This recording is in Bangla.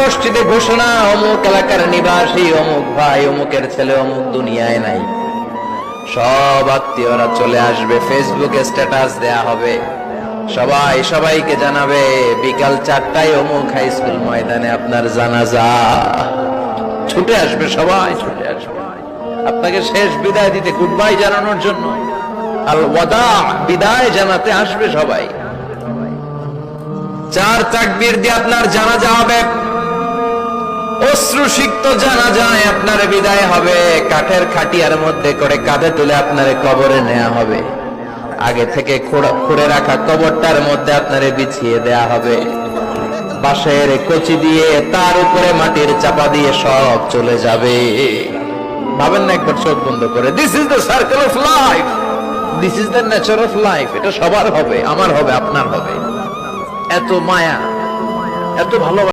মসজিদে ঘোষণা, অমুক এলাকার নিবাসী অমুক ভাই অমুকের ছেলে অমুক দুনিয়ায় নাই। সব আত্মীয়রা চলে আসবে, ফেসবুকে স্ট্যাটাস দেয়া হবে, সবাই সবাইকে জানাবে বিকাল 4টায় অমুক হাই স্কুল ময়দানে আপনার জানাজা। ছুটে আসবে, সবাই ছুটে আসবে আপনাকে শেষ বিদায় দিতে, গুড বাই জানানোর জন্য, আল ওয়াদা, বিদায় জানাতে আসবে সবাই। 4 তাকবীর দিয়ে আপনার জানাজা হবে, অশ্রুসিক্ত জানাজায় আপনার বিদায় হবে। কাঠের খাটিয়ার মধ্যে করে কাঁধে তুলে আপনার কবরে নেওয়া হবে। আগে থেকে খুঁড়ে রাখা কবরটার মধ্যে আপনারে বিছিয়ে দেয়া হবে। বাঁশের কচি দিয়ে তার উপরে মাটির চাপা দিয়ে সব চলে যাবে। ভাবেন না একবার চোখ বন্ধ করে, this is the circle of life, this is the nature of life. এটা সবার হবে, আমার হবে, আপনার হবে। এত মায়া, এত ভালোবাসা।